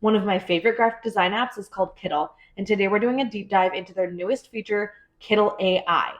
One of my favorite graphic design apps is called Kittl, and today we're doing a deep dive into their newest feature, Kittl AI.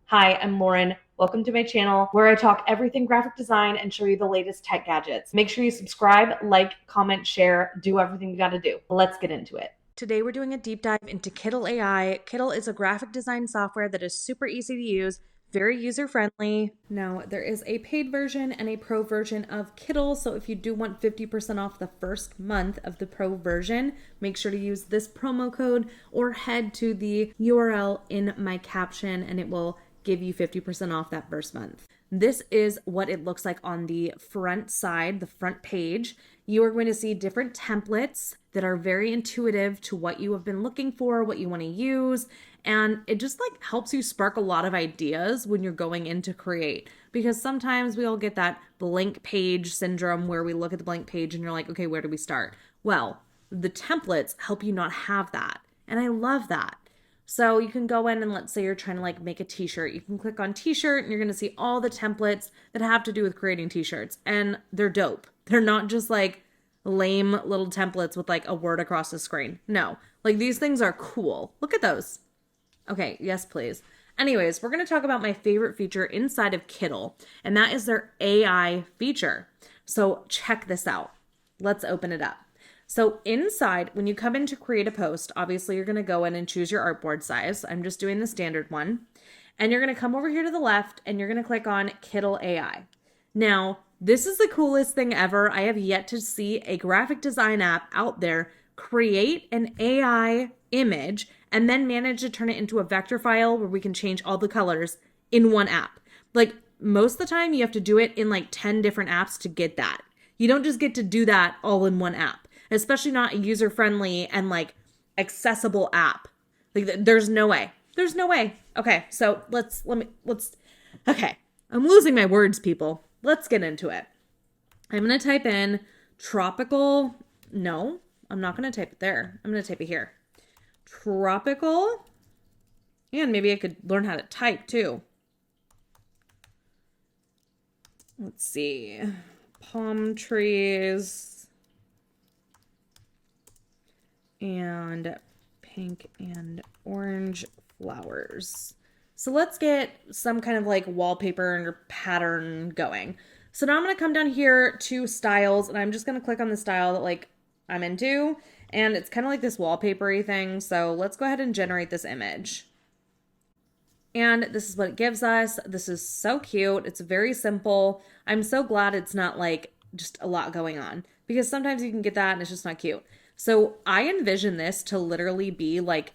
Hi, I'm Lauren. Welcome to my channel where I talk everything graphic design and show you the latest tech gadgets. Make sure you subscribe, like, comment, share, do everything you gotta do. Let's get into it. Today we're doing a deep dive into Kittl AI. Kittl is a graphic design software that is super easy to use, very user friendly. Now, there is a paid version and a pro version of Kittl. So if you do want 50% off the first month of the pro version, make sure to use this promo code or head to the URL in my caption and it will give you 50% off that first month. This is what it looks like on the front side, the front page. You are going to see different templates that are very intuitive to what you have been looking for, what you want to use. And it just like helps you spark a lot of ideas when you're going in to create. Because sometimes we all get that blank page syndrome where we look at the blank page and you're like, okay, where do we start? Well, the templates help you not have that. And I love that. So you can go in and let's say you're trying to like make a t-shirt. You can click on t-shirt and you're going to see all the templates that have to do with creating t-shirts. And they're dope. They're not just like lame little templates with like a word across the screen. No, like these things are cool. Look at those. Okay, yes, please. Anyways, we're going to talk about my favorite feature inside of Kittl, and that is their AI feature. So check this out. Let's open it up. So inside, when you come in to create a post, obviously you're going to go in and choose your artboard size. I'm just doing the standard one. And you're going to come over here to the left and you're going to click on Kittl AI. Now, this is the coolest thing ever. I have yet to see a graphic design app out there create an AI image and then manage to turn it into a vector file where we can change all the colors in one app. Like most of the time you have to do it in like 10 different apps to get that. You don't just get to do that all in one app, especially not a user-friendly and like accessible app. Like there's no way. There's no way. Okay, so let's okay. I'm losing my words, people. Let's get into it. I'm going to type in tropical. No, I'm not going to type it there. I'm going to type it here. Tropical. And maybe I could learn how to type too. Let's see. Palm trees. And pink and orange flowers. So let's get some kind of like wallpaper or pattern going. So now I'm going to come down here to styles and I'm just going to click on the style that like I'm into. And it's kind of like this wallpaper-y thing. So let's go ahead and generate this image. And this is what it gives us. This is so cute. It's very simple. I'm so glad it's not like just a lot going on because sometimes you can get that and it's just not cute. So I envision this to literally be like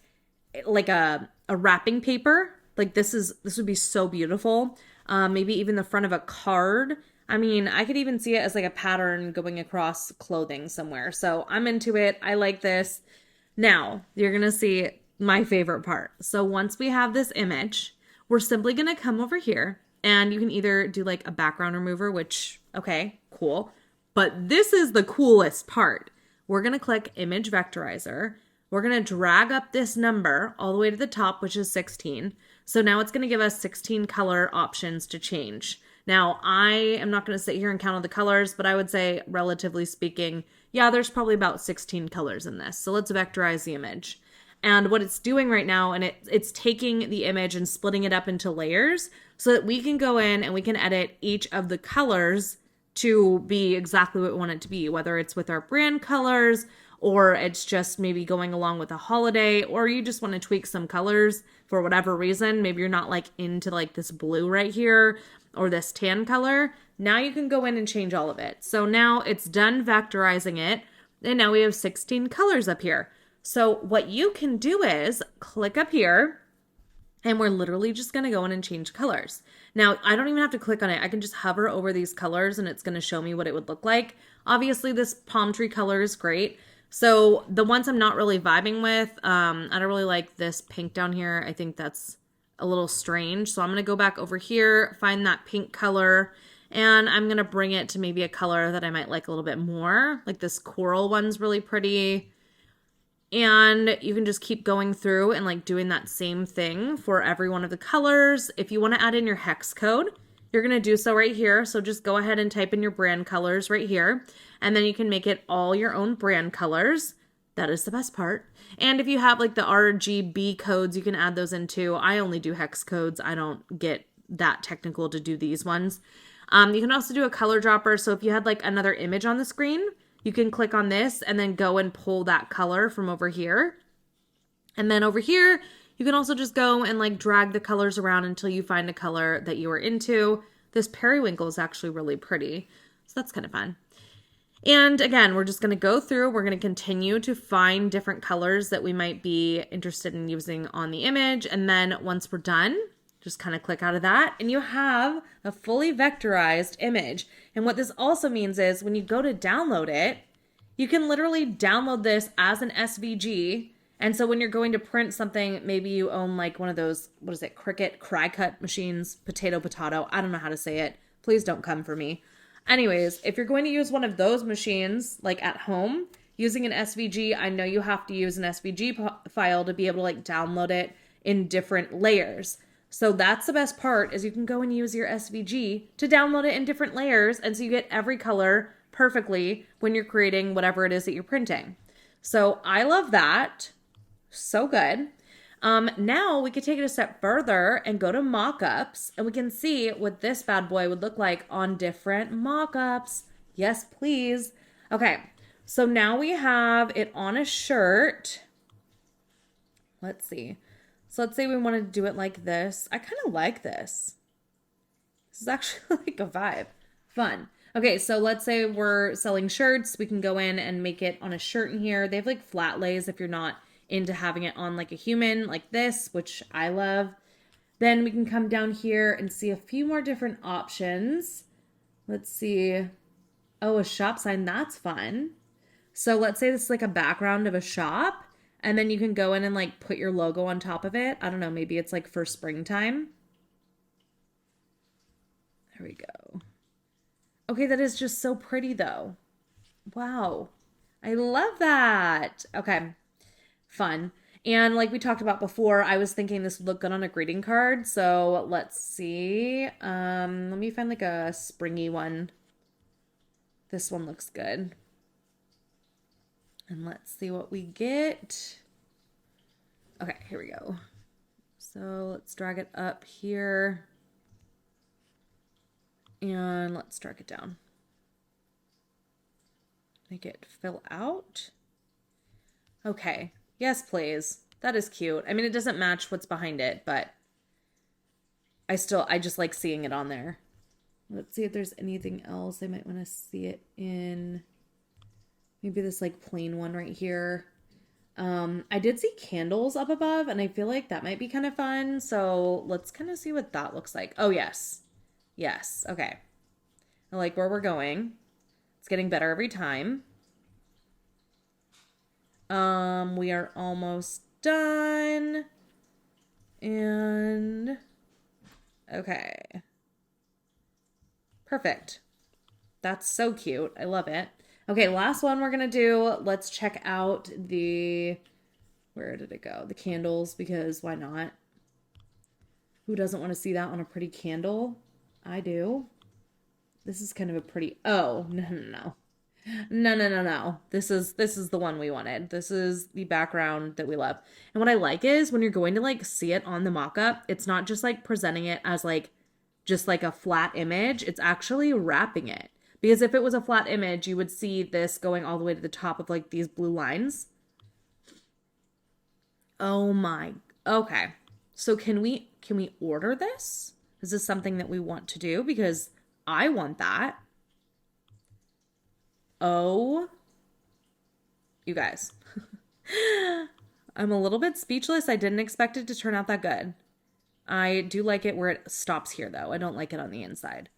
a wrapping paper. Like this would be so beautiful. Maybe even the front of a card. I mean, I could even see it as like a pattern going across clothing somewhere. So I'm into it. I like this. Now you're going to see my favorite part. So once we have this image, we're simply going to come over here and you can either do like a background remover, which, okay, cool. But this is the coolest part. We're going to click image vectorizer. We're going to drag up this number all the way to the top, which is 16. So now it's going to give us 16 color options to change. Now, I am not going to sit here and count all the colors, but I would say, relatively speaking, yeah, there's probably about 16 colors in this. So let's vectorize the image. And what it's doing right now, and it's taking the image and splitting it up into layers so that we can go in and we can edit each of the colors to be exactly what we want it to be, whether it's with our brand colors or it's just maybe going along with a holiday, or you just want to tweak some colors for whatever reason. Maybe you're not like into like this blue right here or this tan color. Now you can go in and change all of it. So now it's done vectorizing it. And now we have 16 colors up here. So what you can do is click up here and we're literally just going to go in and change colors. Now, I don't even have to click on it. I can just hover over these colors and it's going to show me what it would look like. Obviously, this palm tree color is great. So the ones I'm not really vibing with, I don't really like this pink down here. I think that's a little strange. So I'm going to go back over here, find that pink color, and I'm going to bring it to maybe a color that I might like a little bit more. Like this coral one's really pretty. And you can just keep going through and like doing that same thing for every one of the colors. If you want to add in your hex code, you're going to do so right here. So just go ahead and type in your brand colors right here. And then you can make it all your own brand colors. That is the best part. And if you have like the RGB codes, you can add those in too. I only do hex codes. I don't get that technical to do these ones. You can also do a color dropper. So if you had like another image on the screen, you can click on this and then go and pull that color from over here. And then over here, you can also just go and like drag the colors around until you find a color that you are into. This periwinkle is actually really pretty. So that's kind of fun. And again, we're just going to go through, we're going to continue to find different colors that we might be interested in using on the image. And then once we're done, just kind of click out of that and you have a fully vectorized image. And what this also means is when you go to download it, you can literally download this as an SVG. And so when you're going to print something, maybe you own like one of those, what is it, Cricut cry cut machines, potato, I don't know how to say it. Please don't come for me. Anyways, if you're going to use one of those machines, like at home, using an SVG, I know you have to use an SVG file to be able to like download it in different layers. So that's the best part is you can go and use your SVG to download it in different layers. And so you get every color perfectly when you're creating whatever it is that you're printing. So I love that. So good. Now we could take it a step further and go to mockups and we can see what this bad boy would look like on different mockups. Yes, please. Okay. So now we have it on a shirt. Let's see. So let's say we want to do it like this. I kind of like this. This is actually like a vibe. Fun. Okay, so let's say we're selling shirts. We can go in and make it on a shirt in here. They have like flat lays if you're not into having it on like a human like this, which I love. Then we can come down here and see a few more different options. Let's see. Oh, a shop sign. That's fun. So let's say this is like a background of a shop. And then you can go in and like put your logo on top of it. I don't know. Maybe it's like for springtime. There we go. Okay, that is just so pretty though. Wow. I love that. Okay. Fun. And like we talked about before, I was thinking this would look good on a greeting card. So let's see. Let me find like a springy one. This one looks good. And let's see what we get. Okay, here we go. So let's drag it up here. And let's drag it down. Make it fill out. Okay. Yes, please. That is cute. I mean, it doesn't match what's behind it, but I just like seeing it on there. Let's see if there's anything else I might want to see it in. Maybe this like plain one right here. I did see candles up above and I feel like that might be kind of fun. So let's kind of see what that looks like. Oh, yes. Yes. Okay. I like where we're going. It's getting better every time. We are almost done. And okay. Perfect. That's so cute. I love it. Okay, last one we're going to do. Let's check out where did it go? The candles, because why not? Who doesn't want to see that on a pretty candle? I do. This is kind of a pretty, oh, no. This is the one we wanted. This is the background that we love. And what I like is when you're going to like see it on the mock-up, it's not just like presenting it as like just like a flat image. It's actually wrapping it. Because if it was a flat image, you would see this going all the way to the top of like these blue lines. Oh my. Okay. So can we order this? Is this something that we want to do? Because I want that. Oh, you guys. I'm a little bit speechless. I didn't expect it to turn out that good. I do like it where it stops here though. I don't like it on the inside.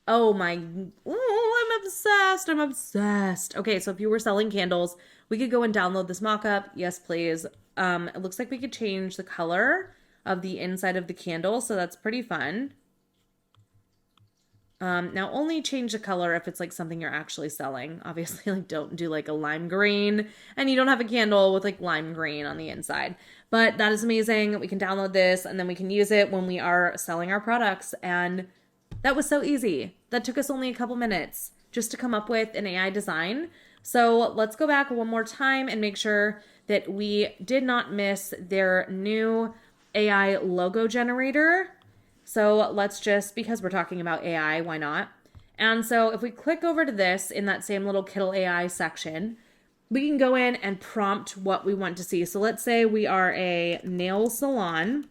Oh my, oh, I'm obsessed. I'm obsessed. Okay, so if you were selling candles, we could go and download this mock-up. Yes, please. It looks like we could change the color of the inside of the candle, so that's pretty fun. Now only change the color if it's like something you're actually selling. Obviously, like don't do like a lime green and you don't have a candle with like lime green on the inside. But that is amazing. We can download this and then we can use it when we are selling our products. And That was so easy. That took us only a couple minutes just to come up with an AI design. So let's go back one more time and make sure that we did not miss their new AI logo generator. So let's just, because we're talking about AI, why not? And so if we click over to this in that same little Kittl AI section, we can go in and prompt what we want to see. So let's say we are a nail salon.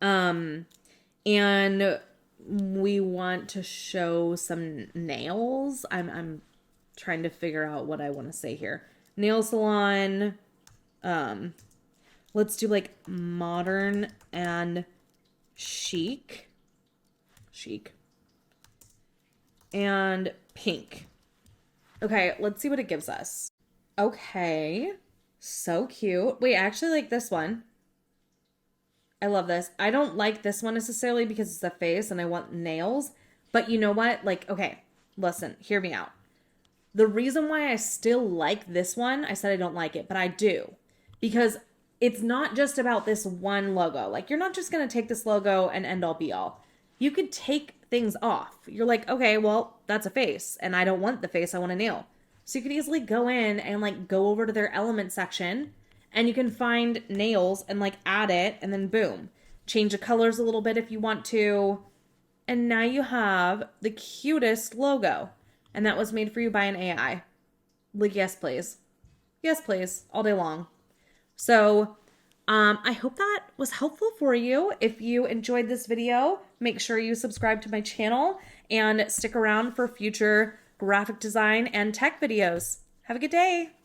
And we want to show some nails. I'm trying to figure out what I want to say here. Nail salon. Let's do like modern and chic. Chic. And pink. Okay, let's see what it gives us. Okay. So cute. Wait, I actually like this one. I love this. I don't like this one necessarily because it's a face and I want nails. But you know what? Like, okay, listen, hear me out. The reason why I still like this one, I said I don't like it, but I do. Because it's not just about this one logo. Like, you're not just going to take this logo and end all be all. You could take things off. You're like, okay, well, that's a face. And I don't want the face. I want a nail. So you could easily go in and like go over to their element section and you can find nails and like add it and then boom. Change the colors a little bit if you want to. And now you have the cutest logo. And that was made for you by an AI. Like, yes, please. Yes, please. All day long. So I hope that was helpful for you. If you enjoyed this video, make sure you subscribe to my channel and stick around for future graphic design and tech videos. Have a good day.